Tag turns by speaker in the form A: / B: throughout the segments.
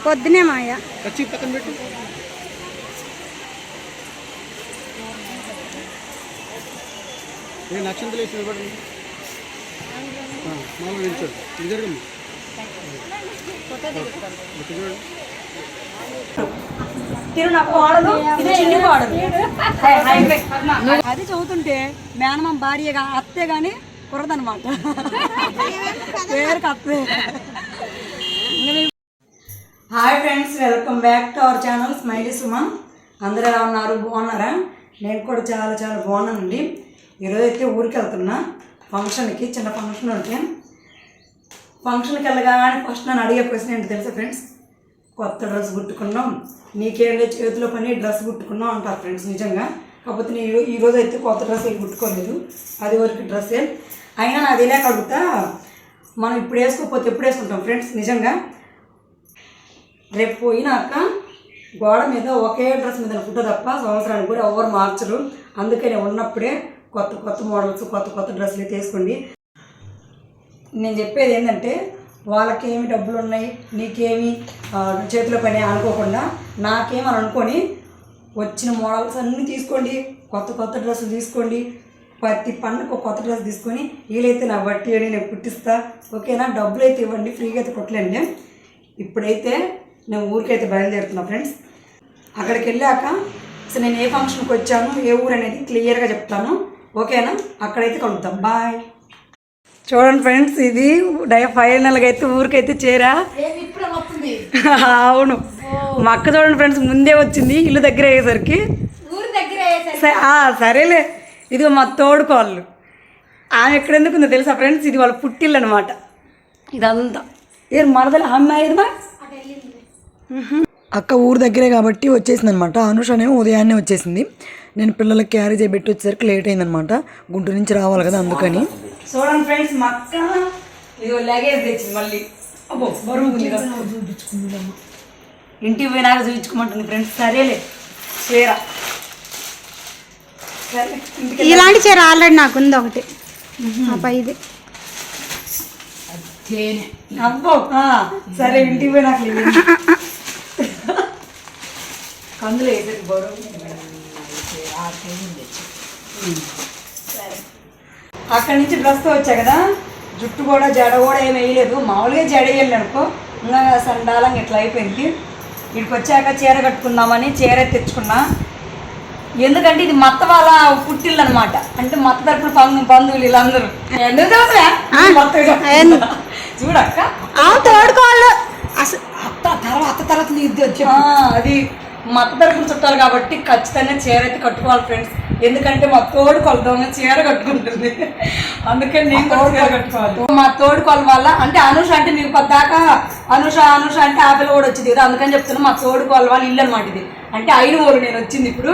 A: పొద్దునే మాయ
B: నక్షత్రాలు వేసి నిలబడండి. మామూలు నిల్చోండి. నిజంగా
C: అది చదువుతుంటే మేనమామ భార్యగా అత్తే గాని కురదనమాట పేరుకి అత్తే. Hi friends, welcome back to our channel Smiley Suma. అందరూ ఎలా ఉన్నారు? బాగున్నారా? నేను కూడా చాలా చాలా బాగున్నానండి. ఈరోజు అయితే ఊరికి వెళ్తున్నా ఫంక్షన్కి, చిన్న ఫంక్షన్ ఉంటే. ఫంక్షన్కి వెళ్ళగానే ఫస్ట్ నన్ను అడిగే క్వశ్చన్ ఏంటి తెలుసా ఫ్రెండ్స్? కొత్త డ్రెస్ కుట్టుకున్నాం, నీకేం లేదు చేతిలో పని డ్రెస్ కుట్టుకున్నాం అంటారు ఫ్రెండ్స్. నిజంగా కాకపోతే నేను ఈరోజు అయితే కొత్త డ్రెస్ ఏం కుట్టుకోలేదు, అది వరకు డ్రెస్సే. అయినా నాకు తెలియక అడుగుతా, మనం ఇప్పుడు వేసుకోకపోతే ఎప్పుడు వేసుకుంటాం ఫ్రెండ్స్? నిజంగా రేపు పోయినాక గోడ మీద ఒకే డ్రెస్ మీద ఫుట్ట తప్ప సంవత్సరానికి కూడా ఎవరు మార్చరు. అందుకని ఉన్నప్పుడే కొత్త కొత్త మోడల్స్, కొత్త కొత్త డ్రెస్సులు తీసుకోండి. నేను చెప్పేది ఏంటంటే, వాళ్ళకేమి డబ్బులు ఉన్నాయి, నీకేమి చేతిలో పని అనుకోకుండా నాకేమని అనుకొని వచ్చిన మోడల్స్ అన్నీ తీసుకోండి, కొత్త కొత్త డ్రెస్సులు తీసుకోండి. ప్రతి పండుగ కొత్త డ్రెస్ తీసుకొని వీలైతే నా బట్టి అని నేను కుట్టిస్తా, ఓకేనా? డబ్బులు అయితే ఇవ్వండి, ఫ్రీగా అయితే కుట్టలేండి. ఇప్పుడైతే నేను ఊరికైతే బయలుదేరుతున్నా ఫ్రెండ్స్. అక్కడికి వెళ్ళాక అసలు నేను ఏ ఫంక్షన్కి వచ్చాను, ఏ ఊరు అనేది క్లియర్గా చెప్తాను, ఓకేనా? అక్కడైతే కలుద్దాం. బాయ్. చూడండి ఫ్రెండ్స్, ఇది ఫైనల్గా అయితే ఊరికైతే చేరా. అవును, మా అక్క చూడండి ఫ్రెండ్స్, ముందే వచ్చింది ఇల్లు దగ్గర అయ్యేసరికి. సరేలే, ఇదిగో మా తోడుకోళ్ళు. ఆమె ఎక్కడెందుకు ఉందో తెలుసా ఫ్రెండ్స్? ఇది వాళ్ళ పుట్టిల్లు అనమాట. ఇదంతా ఏ మరదలు అమ్మాయి మా అక్క ఊరు దగ్గరే కాబట్టి వచ్చేసింది అనమాట. అనుషనేమో ఉదయాన్నే వచ్చేసింది. నేను పిల్లలకి క్యారేజ్ పెట్టి వచ్చేసరికి లేట్ అయిందనమాట, గుంటూరు నుంచి రావాలి కదా, అందుకని. చూడండి ఫ్రెండ్స్, మా అక్క ఇదిగో లగేజ్ తెచ్చింది మళ్ళీ. అబ్బో బరువు ఉంది, ఇంటికి పోయినాక చూపించుకోమంటుంది ఫ్రెండ్స్. సరేలే చీర,
A: ఇలాంటి చీర ఆల్రెడీ నాకుంది ఒకటి. ఇది
C: అబ్బో సరే, ఇంటికి పోయినాక కందులు వేసేది బరువు. అక్కడి నుంచి డ్రెస్తో వచ్చా కదా, జుట్టు కూడా జడ కూడా ఏమి వేయలేదు, మామూలుగా జడ వేయాలి అనుకో, ఇంకా సండాలంగా ఇట్లా అయిపోయింది. ఇక్కడికి వచ్చాక చీర కట్టుకుందామని చీర తెచ్చుకున్నా. ఎందుకంటే ఇది మత్త వాళ్ళ పుట్టిల్లు అనమాట, అంటే మత్త తరపున బంధువులు వీళ్ళందరూ. చూడక్క
A: తోడుకోవాలి
C: అత్త తర్వాత అది మత్త తరపున చుట్టాలి కాబట్టి ఖచ్చితంగా చీర అయితే కట్టుకోవాలి ఫ్రెండ్స్. ఎందుకంటే మా తోడు కొలదాం చీర కట్టుకుంటుంది, అందుకని నేను చీర కట్టుకోవాలి. మా తోడు కొల వల్ల అంటే అనుష అంటే మీకు పద్దాకా అనుష అంటే ఆపిల్ కూడా వచ్చింది కదా, అందుకని చెప్తున్నా. మా తోడు కొల వాళ్ళ ఇల్లు అనమాట ఇది. అంటే అయిన ఊరు నేను వచ్చింది ఇప్పుడు.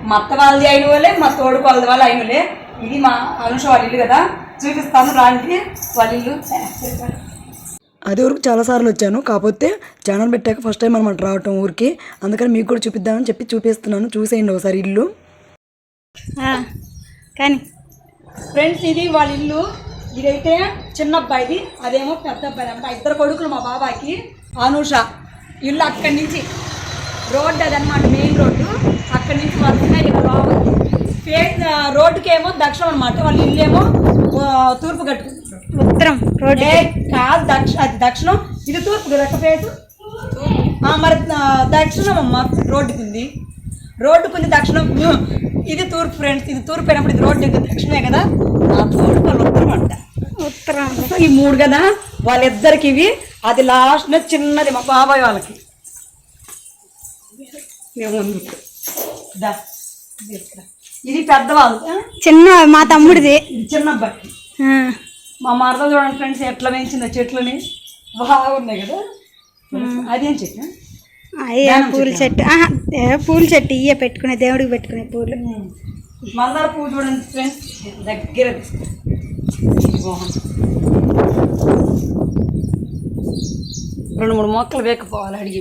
C: మా అత్త వాళ్ళది అయిన వాళ్ళే, మా తోడు కొలది వాళ్ళ అయినలే. ఇది మా అనుష వాళ్ళ ఇల్లు కదా, చూపిస్తాను రాండి వాళ్ళ ఇల్లు.
D: అది వరకు చాలాసార్లు వచ్చాను, కాకపోతే ఛానల్ పెట్టాక ఫస్ట్ టైం అనమాట రావటం ఊరికి. అందుకని మీకు కూడా చూపిద్దామని చెప్పి చూపిస్తున్నాను, చూసేయండి ఒకసారి ఇల్లు.
A: కానీ
C: ఫ్రెండ్స్, ఇది వాళ్ళ ఇల్లు. ఇదైతే చిన్న అబ్బాయిది, అదేమో పెద్ద అబ్బాయి అనమాట. ఇద్దరు కొడుకులు మా బాబాకి. అనుష ఇల్లు అక్కడి నుంచి రోడ్డు అదనమాట, మెయిన్ రోడ్డు. అక్కడి నుంచి వస్తున్నాయి ఇలా లోపల. ఫేస్ రోడ్డుకేమో దక్షిణం అనమాట, వాళ్ళ ఇల్లు ఏమో తూర్పు కట్టుకుంటారు.
A: ఉత్తరం రోడ్డు
C: కాదు, అది దక్షిణం, ఇది తూర్పు కదా ఫేసు. మరి దక్షిణం అమ్మ రోడ్డుకు ఉంది, దక్షిణం. ఇది తూర్పు ఫ్రెండ్స్, ఇది తూర్పు అయినప్పుడు ఇది రోడ్డు దక్షిణమే కదా. ఆ తూర్పు వాళ్ళు ఉత్తరం అంట.
A: ఉత్తరం
C: ఈ మూడు కదా వాళ్ళిద్దరికి ఇవి. అది లాస్ట్ చిన్నది మా బాబాయ్ వాళ్ళకి. ఇది పెద్దవాళ్ళు,
A: చిన్న మా తమ్ముడిది,
C: చిన్న అబ్బాయి. మా మరద చూడండి ఫ్రెండ్స్ ఎట్లా పెంచిందో చెట్లని, బాగున్నాయి కదా. అదేం చెట్టు?
A: పూల చెట్టు. పూల చెట్టు ఇయ్య పెట్టుకునే, దేవుడికి పెట్టుకునే పూలు.
C: మందార పువ్వు చూడండి ఫ్రెండ్స్, దగ్గర రెండు మూడు మొక్కలు వేకపోవాలి అడిగి.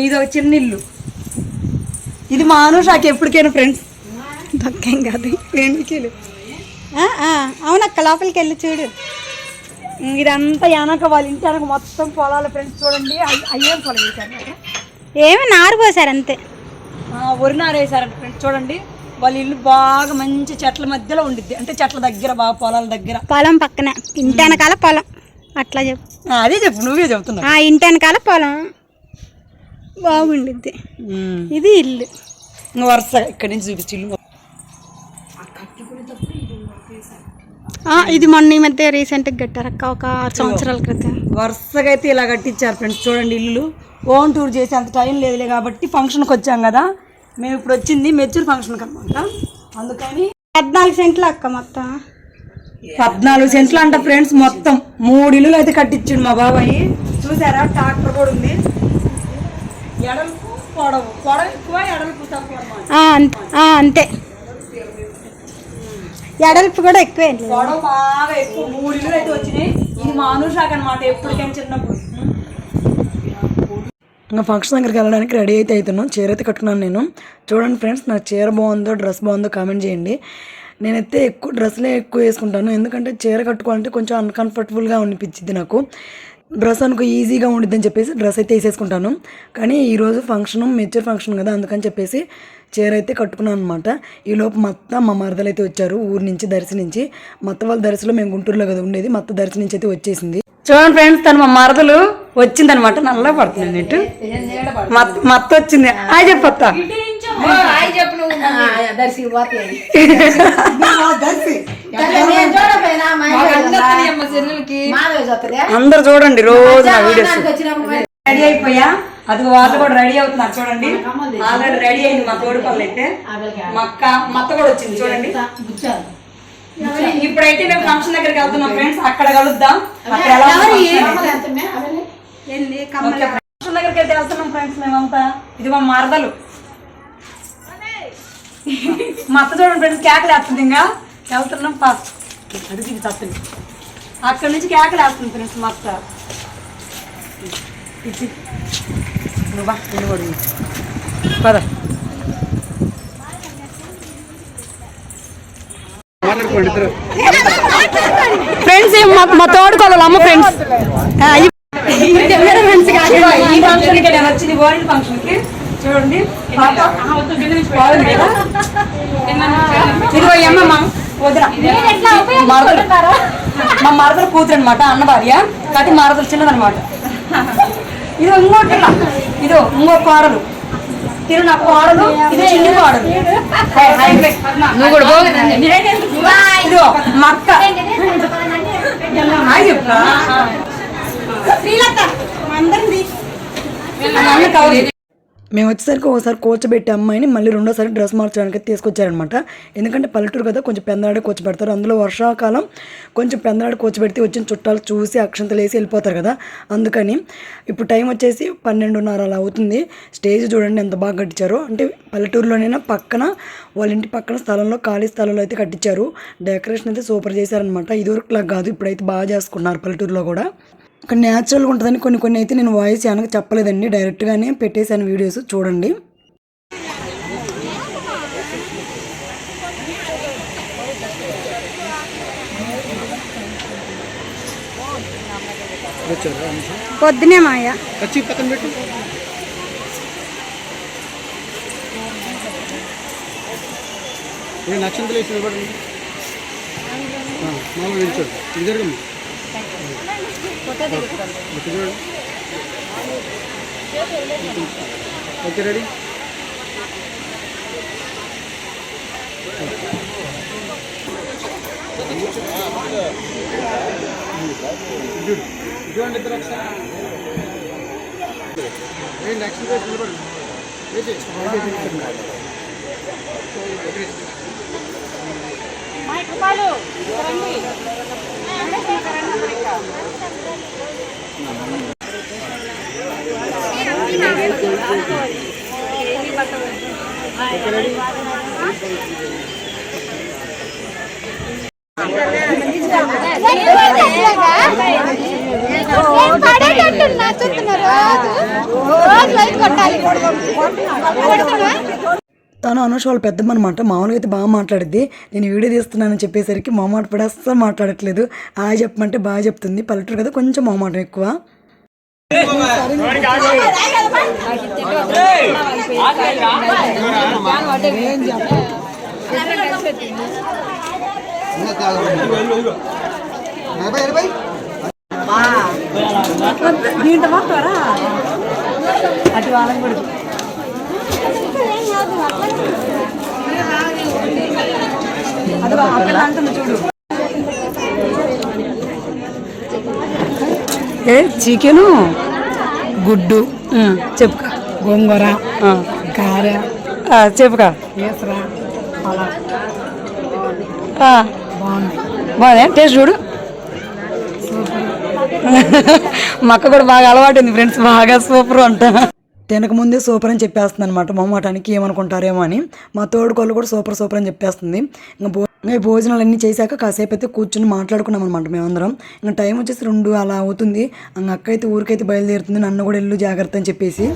C: ఇది ఒక చిన్న ఇల్లు. ఇది మా అనుషాకి ఎప్పటికైనా ఫ్రెండ్స్
A: పక్కేం కాదు. అవునక్క లోపలికి వెళ్ళి చూడు.
C: ఇదంతా వెనక వాళ్ళ ఇంటి వెనక మొత్తం పొలాల ఫ్రెండ్స్ చూడండి. అయ్యేం పొలం వేశారు కదా,
A: ఏమి నారు పోసారు అంతే.
C: వరి నారు వేసారంట ఫ్రెండ్స్. చూడండి వాళ్ళ ఇల్లు బాగా మంచి చెట్ల మధ్యలో ఉండిద్ది, అంటే చెట్ల దగ్గర బాగా పొలాల దగ్గర.
A: పొలం పక్కన ఇంటి వెనకాల పొలం, అట్లా చెప్పు.
C: అదే చెప్పు, నువ్వే చెప్తున్నావు.
A: ఇంటి వెనకాల పొలం బాగుండిద్ది. ఇది ఇల్లు
C: వరుస ఇక్కడి నుంచి చూపించి ఇల్లు.
A: ఇది మొన్న ఈ మధ్య రీసెంట్గా కట్టారు అక్క, ఒక 6 సంవత్సరాల క్రితం.
C: వరుసగా అయితే ఇలా కట్టించారు ఫ్రెండ్స్. చూడండి ఇల్లు ఓన్ టూర్ చేసి అంత టైం లేదులే కాబట్టి ఫంక్షన్కి వచ్చాం కదా. మేము ఇప్పుడు వచ్చింది మెచ్యూర్ ఫంక్షన్కి అనమాట. అందుకని
A: 14 సెంట్లు అక్క మొత్తం.
C: 14 సెంట్లు అంట ఫ్రెండ్స్. మొత్తం 3 ఇల్లులు అయితే కట్టించాడు మా బాబాయ్. చూసారా, ట్రాక్టర్ కూడా ఉంది. ఎడల్పు పొడవు, పొడవు ఎక్కువ ఎడల్పు తక్కువ అన్నమాట.
A: అంతే, ఎడల్పు కూడా ఎక్కువే.
C: పొడవు బాగా ఎక్కువ. 3 ఇల్లులు అయితే వచ్చినాయి. ఇది మా అనుషాక్ అనమాట, ఎప్పటికైనా చిన్నప్పుడు.
D: ఇంకా ఫంక్షన్ దగ్గరికి వెళ్ళడానికి రెడీ అయితే అవుతున్నాం. చీర అయితే కట్టుకున్నాను నేను. చూడండి ఫ్రెండ్స్, నా చీర బాగుందో డ్రెస్ బాగుందో కామెంట్ చేయండి. నేనైతే ఎక్కువ డ్రెస్లే ఎక్కువ వేసుకుంటాను, ఎందుకంటే చీర కట్టుకోవాలంటే కొంచెం అన్కంఫర్టబుల్గా అనిపించింది నాకు. డ్రెస్ అనుకో ఈజీగా ఉండిద్దని చెప్పేసి డ్రెస్ అయితే వేసేసుకుంటాను. కానీ ఈరోజు ఫంక్షన్ మెచ్యూర్ ఫంక్షన్ కదా, అందుకని చెప్పేసి చీర అయితే కట్టుకున్నాను అనమాట. ఈలోపు మా మరదలు అయితే వచ్చారు ఊరి నుంచి, దర్శి నుంచి. మత్త వాళ్ళ దర్శిలో మేము గుంటూరులో కదా ఉండేది, మత్త దర్శి నుంచి అయితే వచ్చేసింది.
C: చూడండి ఫ్రెండ్స్, తను మా మరదలు వచ్చిందనమాట. నల్ల పడుతుంది నెట్టు మత్త వచ్చింది. హాయ్ చెప్పత్తా. అందరు చూడండి రోజు నా వీడియోస్. రెడీ అయిపోయా, అది వాళ్ళు కూడా రెడీ అవుతున్నారు. చూడండి ఆల్రెడీ రెడీ అయింది మా తోడు పనులు అయితే. మత్త కూడా వచ్చింది చూడండి. ఇప్పుడైతే మేము ఫంక్షన్ దగ్గరికి వెళ్తున్నాం ఫ్రెండ్స్, అక్కడ కలుద్దాం. ఫంక్షన్ దగ్గరికి అయితే వెళ్తున్నాం ఫ్రెండ్స్ మేమంతా. ఇది మా మరదలు. మా అత్త చూడండి ఫ్రెండ్స్, కేకలు వేస్తుంది. ఇంకా వెళ్తున్నాం అడిగి తత్తుంది. అక్కడి నుంచి కేకలు వేస్తుంది ఫ్రెండ్స్ మా అత్త. నువ్వా పద. ఫ్రెండ్స్ మా తోడుకోవాలి అమ్మ ఫ్రెండ్స్. ఈ ఫంక్షన్కి నేను వచ్చింది, ఓరిన్ ఫంక్షన్కి. చూడండి ఇదిగో అమ్మ మా వదిన మరదలు, మా మరదలు కూతురు అనమాట, అన్న భార్య. కాకపోతే మరదలు చిన్నదనమాట. ఇదో ఇంకోటి, ఇదో ఇంకో కోడలు, తిరు నా కోడలు, ఇది చిన్ని కోడలు. ఇదో మా అక్క.
D: మేము వచ్చేసరికి ఒకసారి కూర్చోబెట్టే అమ్మాయిని మళ్ళీ రెండోసారి డ్రెస్ మార్చడానికి తీసుకొచ్చారనమాట. ఎందుకంటే పల్లెటూరు కదా, కొంచెం పెందలాడే కూర్చోబెడతారు. అందులో వర్షాకాలం కొంచెం పెందలాడే కూర్చోబెడితే వచ్చిన చుట్టాలు చూసి అక్షంతలు వేసి వెళ్ళిపోతారు కదా, అందుకని. ఇప్పుడు టైం వచ్చేసి 12:30 అలా అవుతుంది. స్టేజ్ చూడండి ఎంత బాగా కట్టించారు. అంటే పల్లెటూరులోనైనా పక్కన వాళ్ళ ఇంటి పక్కన స్థలంలో, ఖాళీ స్థలంలో అయితే కట్టించారు. డెకరేషన్ అయితే సూపర్ చేశారనమాట. ఇదివరకులా కాదు, ఇప్పుడైతే బాగా చేసుకున్నారు పల్లెటూరులో కూడా. ఇక్కడ న్యాచురల్గా ఉంటుందని కొన్ని అయితే నేను వాయిస్ వెనక చెప్పలేదండి, డైరెక్ట్గానే పెట్టేశాను వీడియోస్ చూడండి.
A: పొద్దునే మాయా
B: పక్కన పెట్టు. నక్షత్రం వేసి నిలబడండి. నిల్చోండి. ఇది జరగమ్మా. Okay ready. చూడండి ఇద్దరు ఒకసారి. నెక్స్ట్ నిలబడండి.
D: తను అనూష వాళ్ళ పెద్దమ్మ అనమాట. మామూలుగా అయితే బాగా మాట్లాడిద్ది. నేను వీడియో తీస్తున్నానని చెప్పేసరికి మొహమాట పడి అస్సలు మాట్లాడట్లేదు. చెప్పమంటే బాగా చెప్తుంది. పల్లెటూరు కదా కొంచెం మొహమాటం ఎక్కువ. దీంట్లో మాట్లారా అటు వాళ్ళని కూడా అది అక్కడ అంటుంది చూడు. చికెను గుడ్డు చెప్పుక గోంగూర కార చెప్పుక బాగుంది టేస్ట్ చూడు. మా అక్క కూడా బాగా అలవాటు ఉంది ఫ్రెండ్స్, బాగా సూపర్ అంట. తినకముందే సూపర్ అని చెప్పేస్తుంది అనమాట. మొహమాటానికి ఏమనుకుంటారేమో అని. మా తోడుకోళ్ళు కూడా సూపర్ సూపర్ అని చెప్పేస్తుంది. ఇంకా భోజనాలు అన్నీ చేశాక కాసేపు అయితే కూర్చొని మాట్లాడుకున్నాం అనమాట మేమందరం. ఇంకా టైం వచ్చేసి 2 అలా అవుతుంది. ఇంకా అక్క అయితే ఊరికైతే బయలుదేరుతుంది. నన్ను కూడా వెళ్ళు జాగ్రత్త అని చెప్పేసి.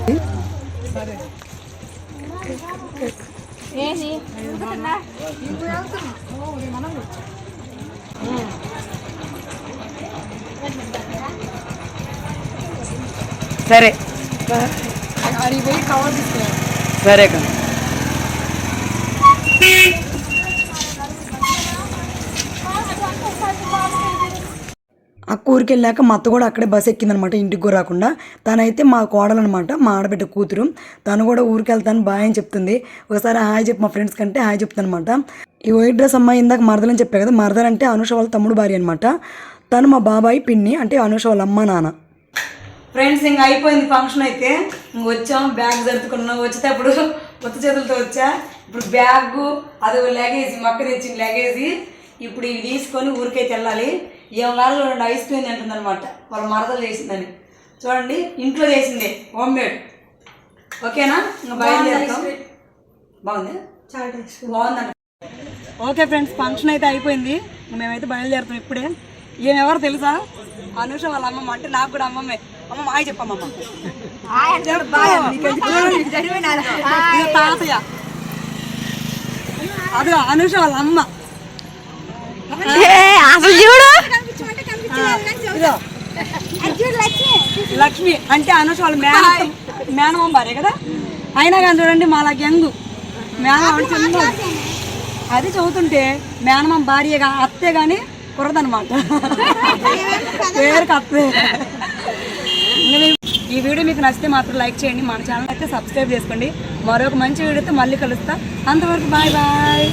D: సరే సరే కదా. ఆ ఊరికి వెళ్ళాక మా అత్త కూడా అక్కడే బస్ ఎక్కిందనమాట, ఇంటికి కూడా రాకుండా. తనైతే మా కోడలనమాట, మా ఆడబిడ్డ కూతురు. తను కూడా ఊరికి వెళ్తాను బాయ్ అని చెప్తుంది. ఒకసారి హాయ్ చెప్పి మా ఫ్రెండ్స్ కంటే హాయ్ చెప్తాను అనమాట. ఈ వైట్ డ్రెస్ అమ్మాయి ఇందాక మరదలని చెప్పా కదా, మరదలు అంటే అనూష వాళ్ళ తమ్ముడు భార్య అనమాట. తను మా బాబాయ్ పిన్ని, అంటే అనూష వాళ్ళ అమ్మ నాన్న.
C: ఫ్రెండ్స్ ఇంకా అయిపోయింది ఫంక్షన్ అయితే. వచ్చాం, బ్యాగ్ జరుపుకున్నాం. వచ్చేటప్పుడు కొత్త చేతులతో వచ్చా. ఇప్పుడు బ్యాగు అది లగేజీ, మక్క తెచ్చింది లగేజీ. ఇప్పుడు ఇవి తీసుకొని ఊరికైతే వెళ్ళాలి. ఏమన్నా చూడండి, ఐస్ క్రీమ్ తింటుందనమాట, వాళ్ళ మరదలు చేసిందని. చూడండి, ఇంట్లో చేసిందే, హోమ్ మేడ్. ఓకేనా, ఇంకా బయలుదేరుతాం. బాగుంది, చాలా టేస్ట్ బాగుందండి. ఓకే ఫ్రెండ్స్, ఫంక్షన్ అయితే అయిపోయింది. మేమైతే బయలుదేరుతాం ఇప్పుడే. ఏమెవరు తెలుసా? అనూష వాళ్ళ అమ్మమ్మ, అంటే నాకు కూడా అమ్మమ్మే. అమ్మమ్మ హాయ్ చెప్పమ్మమ్మ. తాతయ్య, అది అనూష వాళ్ళ అమ్మ. లక్ష్మి అంటే అనూష వాళ్ళ మేనమామ భార్య కదా. అయినా కానీ చూడండి మాలా యంగ్ మేనమామ. అది చదువుతుంటే మేనమామ భార్య అత్తే కానీ కురదనమాట, పేరుకి అత్తే. ఈ వీడియో మీకు నచ్చితే మాత్రం లైక్ చేయండి. మన ఛానల్ అయితే సబ్స్క్రైబ్ చేసుకోండి. మరొక మంచి వీడియోతో మళ్ళీ కలుస్తా. అంతవరకు బాయ్ బాయ్.